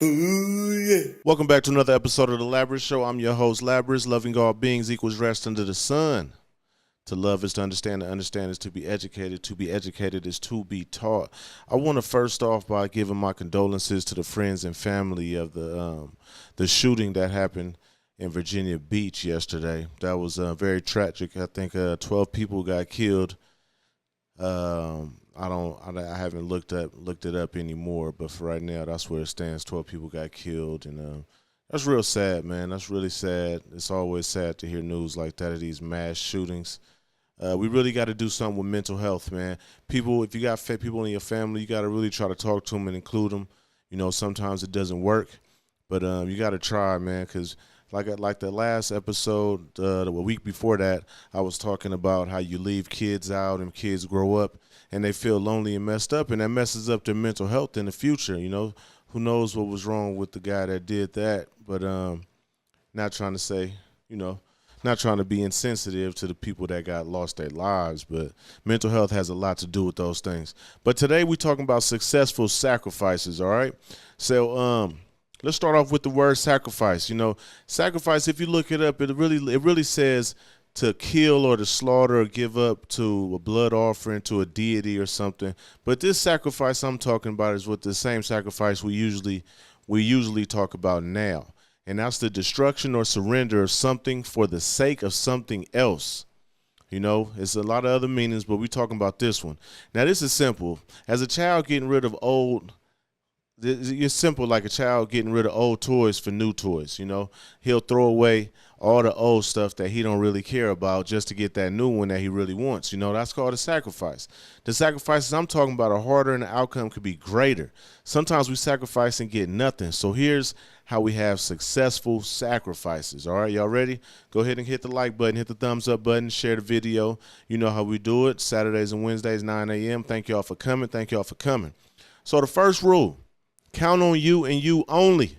Ooh, yeah. Welcome back to another episode of the Laberus Show. I'm your host, Laberus. Loving all beings equals rest under the sun. To love is to understand is to be educated is to be taught. I want to first off by giving my condolences to the friends and family of the shooting that happened in Virginia Beach yesterday. That was very tragic. I think 12 people got killed. I haven't looked it up anymore, but for right now, that's where it stands. 12 people got killed, and that's real sad, man. That's really sad. It's always sad to hear news like that of these mass shootings. We really got to do something with mental health, man. People, if you got people in your family, you got to really try to talk to them and include them. You know, sometimes it doesn't work, but you got to try, man, because like the last episode, the week before that, I was talking about how you leave kids out and kids grow up and they feel lonely and messed up, and that messes up their mental health in the future. You know, who knows what was wrong with the guy that did that, but not trying to say, you know, not trying to be insensitive to the people that got lost their lives, but mental health has a lot to do with those things. But today we're talking about successful sacrifices, all right? So let's start off with the word sacrifice. You know, sacrifice, if you look it up, it really says to kill or to slaughter or give up to a blood offering to a deity or something. But this sacrifice I'm talking about is what the same sacrifice we usually talk about now. And that's the destruction or surrender of something for the sake of something else. You know, it's a lot of other meanings, but we're talking about this one. Now, this is simple. As a child getting rid of it's simple, like a child getting rid of old toys for new toys. You know, he'll throw away all the old stuff that he don't really care about just to get that new one that he really wants. You know, that's called a sacrifice. The sacrifices I'm talking about are harder and the outcome could be greater. Sometimes we sacrifice and get nothing. So here's how we have successful sacrifices. All right, y'all ready? Go ahead and hit the like button, hit the thumbs up button, share the video. You know how we do it. Saturdays and Wednesdays, 9 a.m. Thank y'all for coming. Thank y'all for coming. So the first rule, count on you and you only.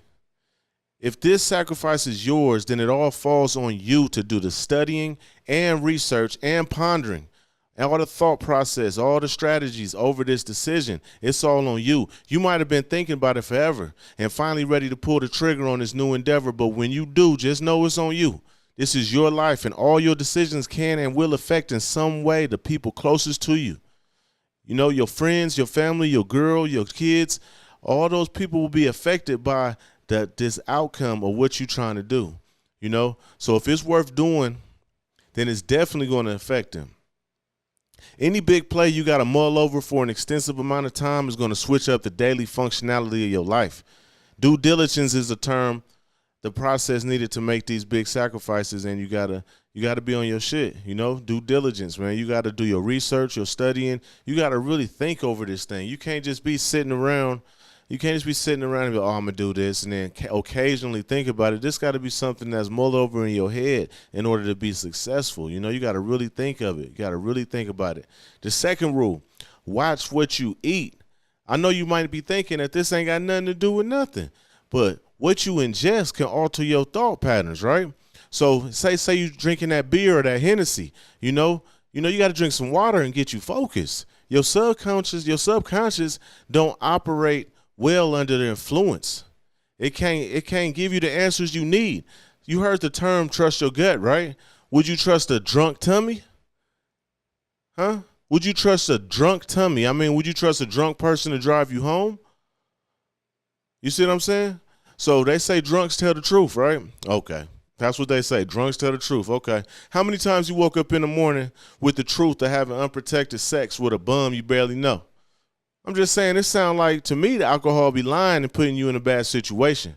If this sacrifice is yours, then it all falls on you to do the studying and research and pondering. And all the thought process, all the strategies over this decision, it's all on you. You might have been thinking about it forever and finally ready to pull the trigger on this new endeavor, but when you do, just know it's on you. This is your life, and all your decisions can and will affect in some way the people closest to you. You know, your friends, your family, your girl, your kids, all those people will be affected by this outcome of what you're trying to do, you know? So if it's worth doing, then it's definitely going to affect them. Any big play you got to mull over for an extensive amount of time is going to switch up the daily functionality of your life. Due diligence is a term, the process needed to make these big sacrifices, and you gotta be on your shit, you know? Due diligence, man. You got to do your research, your studying. You got to really think over this thing. You can't just be sitting around. You can't just be sitting around and be, oh, I'm going to do this, and then occasionally think about it. This got to be something that's mulled over in your head in order to be successful. You know, you got to really think of it. You got to really think about it. The second rule, watch what you eat. I know you might be thinking that this ain't got nothing to do with nothing, but what you ingest can alter your thought patterns, right? So say you drinking that beer or that Hennessy, you know, you got to drink some water and get you focused. Your subconscious don't operate well under the influence. It can't give you the answers you need. You heard the term trust your gut, right? Would you trust a drunk tummy? Huh? Would you trust a drunk tummy? I mean, would you trust a drunk person to drive you home? You see what I'm saying? So they say drunks tell the truth, right? Okay. That's what they say. Drunks tell the truth. Okay. How many times you woke up in the morning with the truth of having unprotected sex with a bum you barely know? I'm just saying, it sounds like, to me, the alcohol be lying and putting you in a bad situation.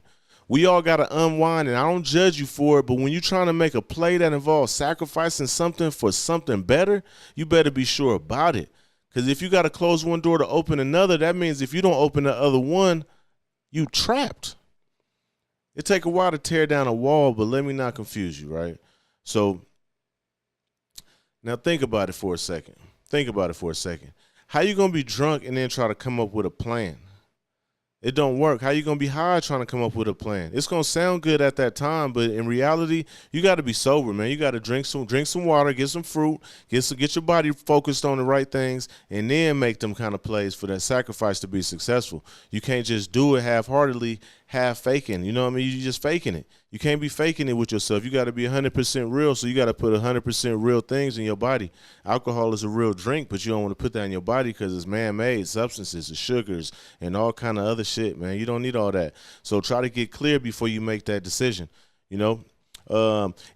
We all got to unwind, and I don't judge you for it, but when you're trying to make a play that involves sacrificing something for something better, you better be sure about it. Because if you got to close one door to open another, that means if you don't open the other one, you trapped. It take a while to tear down a wall, but let me not confuse you, right? So now think about it for a second. Think about it for a second. How you going to be drunk and then try to come up with a plan? It don't work. How you going to be high trying to come up with a plan? It's going to sound good at that time, but in reality, you got to be sober, man. You got to drink some water, get some fruit, get your body focused on the right things, and then make them kind of plays for that sacrifice to be successful. You can't just do it half-heartedly half faking. You know what I mean? You just faking it. You can't be faking it with yourself. You got to be 100% real. So you got to put 100% real things in your body. Alcohol is a real drink, but you don't want to put that in your body because it's man-made substances, the sugars, and all kind of other shit, man. You don't need all that. So try to get clear before you make that decision. You know,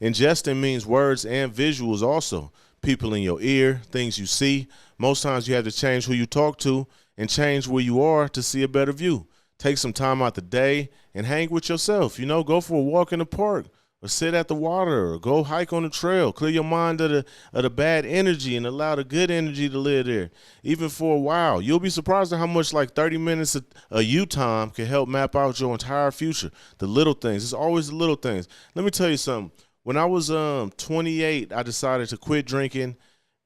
ingesting means words and visuals also. People in your ear, things you see. Most times you have to change who you talk to and change where you are to see a better view. Take some time out the day and hang with yourself. You know, go for a walk in the park or sit at the water or go hike on the trail. Clear your mind of the bad energy and allow the good energy to live there, even for a while. You'll be surprised at how much like 30 minutes of you time can help map out your entire future. The little things. It's always the little things. Let me tell you something. When I was 28, I decided to quit drinking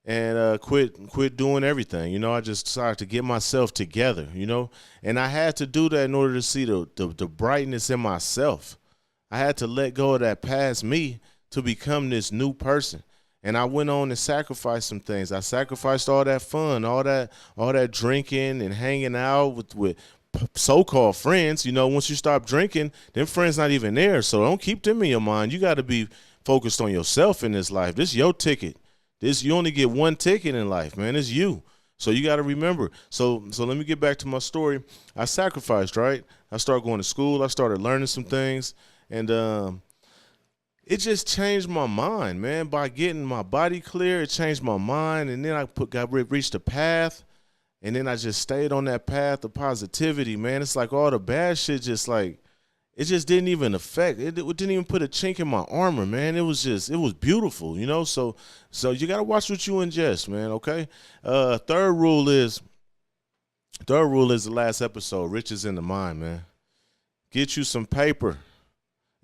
and quit doing everything. You know, I just decided to get myself together, you know, and I had to do that in order to see the brightness in myself. I had to let go of that past me to become this new person. And I went on and sacrificed some things. I sacrificed all that fun, all that drinking and hanging out with so-called friends. You know, once you stop drinking, them friends not even there. So don't keep them in your mind. You got to be focused on yourself in this life. This is your ticket. You only get one ticket in life, man. It's you. So you got to remember. So let me get back to my story. I sacrificed, right? I started going to school. I started learning some things. And it just changed my mind, man. By getting my body clear, it changed my mind. And then reached a path. And then I just stayed on that path of positivity, man. It's like all the bad shit just like, it just didn't even affect, it didn't even put a chink in my armor, man. It was beautiful, you know? So you got to watch what you ingest, man, okay? Third rule is the last episode, riches in the mind, man. Get you some paper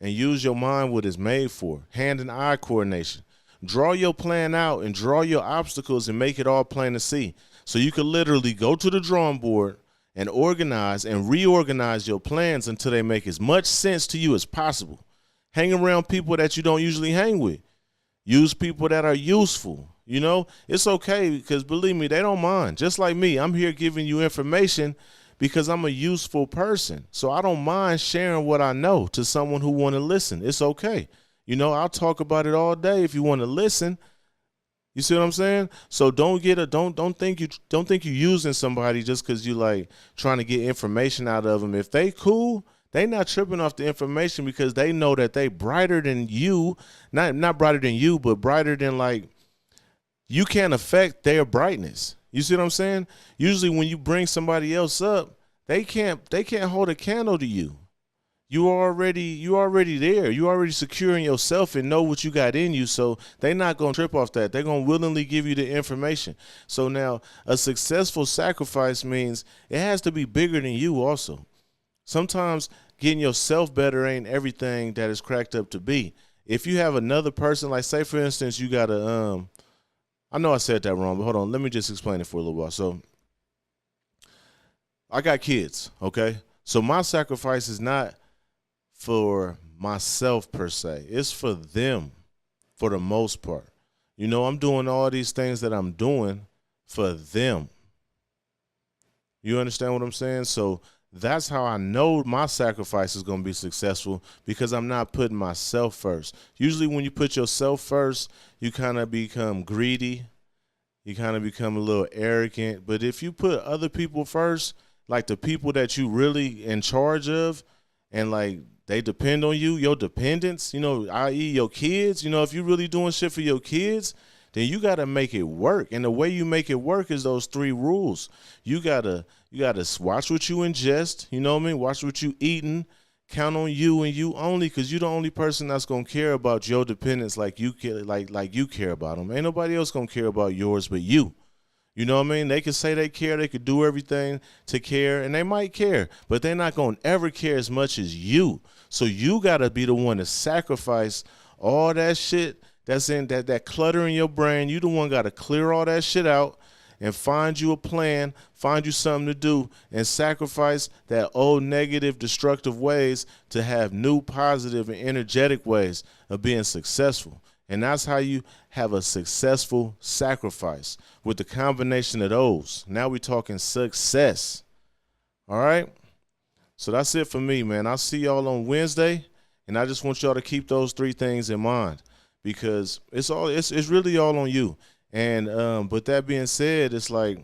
and use your mind what it's made for. Hand and eye coordination. Draw your plan out and draw your obstacles and make it all plain to see. So you can literally go to the drawing board and organize and reorganize your plans until they make as much sense to you as possible. Hang around people that you don't usually hang with. Use people that are useful. You know, it's okay because believe me, they don't mind. Just like me, I'm here giving you information because I'm a useful person. So I don't mind sharing what I know to someone who want to listen. It's okay. You know, I'll talk about it all day if you want to listen. You see what I'm saying? So don't think you're using somebody just because you like trying to get information out of them. If they cool, they not tripping off the information because they know that they brighter than you, not brighter than you, but brighter than like you can't affect their brightness. You see what I'm saying? Usually when you bring somebody else up, they can't hold a candle to you. You already there. You already securing yourself and know what you got in you. So they're not going to trip off that. They're going to willingly give you the information. So now a successful sacrifice means it has to be bigger than you also. Sometimes getting yourself better ain't everything that is cracked up to be. If you have another person, like say for instance, you got a, I know I said that wrong, but hold on. Let me just explain it for a little while. So I got kids, okay? So my sacrifice is not for myself per se. It's for them for the most part. You know, I'm doing all these things that I'm doing for them. You understand what I'm saying? So that's how I know my sacrifice is going to be successful because I'm not putting myself first. Usually when you put yourself first, you kind of become greedy. You kind of become a little arrogant. But if you put other people first, like the people that you really in charge of and like they depend on you, your dependents, you know, i.e. your kids, you know, if you're really doing shit for your kids, then you got to make it work. And the way you make it work is those 3 rules. You got to watch what you ingest, you know what I mean? Watch what you eating, count on you and you only because you're the only person that's going to care about your dependents like you care, like you care about them. Ain't nobody else going to care about yours but you. You know what I mean? They could say they care, they could do everything to care, and they might care, but they're not going to ever care as much as you. So you got to be the one to sacrifice all that shit that's in that clutter in your brain. You the one got to clear all that shit out and find you a plan, find you something to do, and sacrifice that old negative, destructive ways to have new positive and energetic ways of being successful. And that's how you have a successful sacrifice with the combination of those. Now we're talking success. All right? So that's it for me, man. I'll see y'all on Wednesday, and I just want y'all to keep those 3 things in mind because it's really all on you. And but that being said, it's like,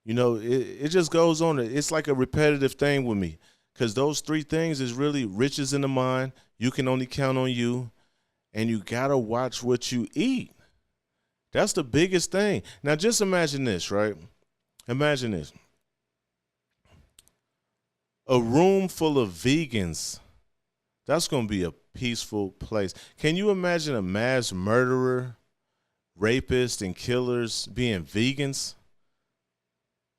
you know, it just goes on. It's like a repetitive thing with me because those 3 things is really riches in the mind. You can only count on you, and you got to watch what you eat. That's the biggest thing. Now, just imagine this, right? Imagine this. A room full of vegans. That's going to be a peaceful place. Can you imagine a mass murderer, rapist, and killers being vegans?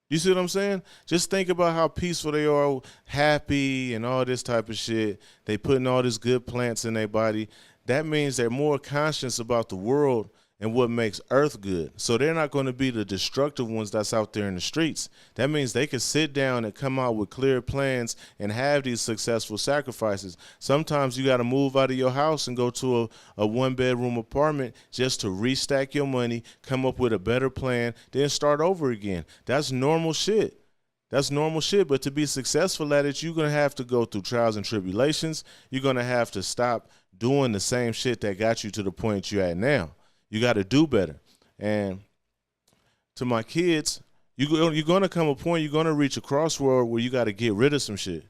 You see what I'm saying? Just think about how peaceful they are, happy and all this type of shit. They putting all these good plants in their body. That means they're more conscious about the world and what makes Earth good. So they're not going to be the destructive ones that's out there in the streets. That means they can sit down and come out with clear plans and have these successful sacrifices. Sometimes you got to move out of your house and go to a 1-bedroom apartment just to restack your money, come up with a better plan, then start over again. That's normal shit. That's normal shit, but to be successful at it, you're going to have to go through trials and tribulations. You're going to have to stop doing the same shit that got you to the point you're at now. You got to do better. And to my kids, you're going to come a point, you're going to reach a crossroad where you got to get rid of some shit.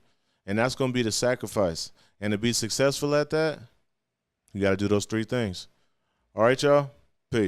And that's going to be the sacrifice. And to be successful at that, you got to do those 3 things. All right, y'all? Peace.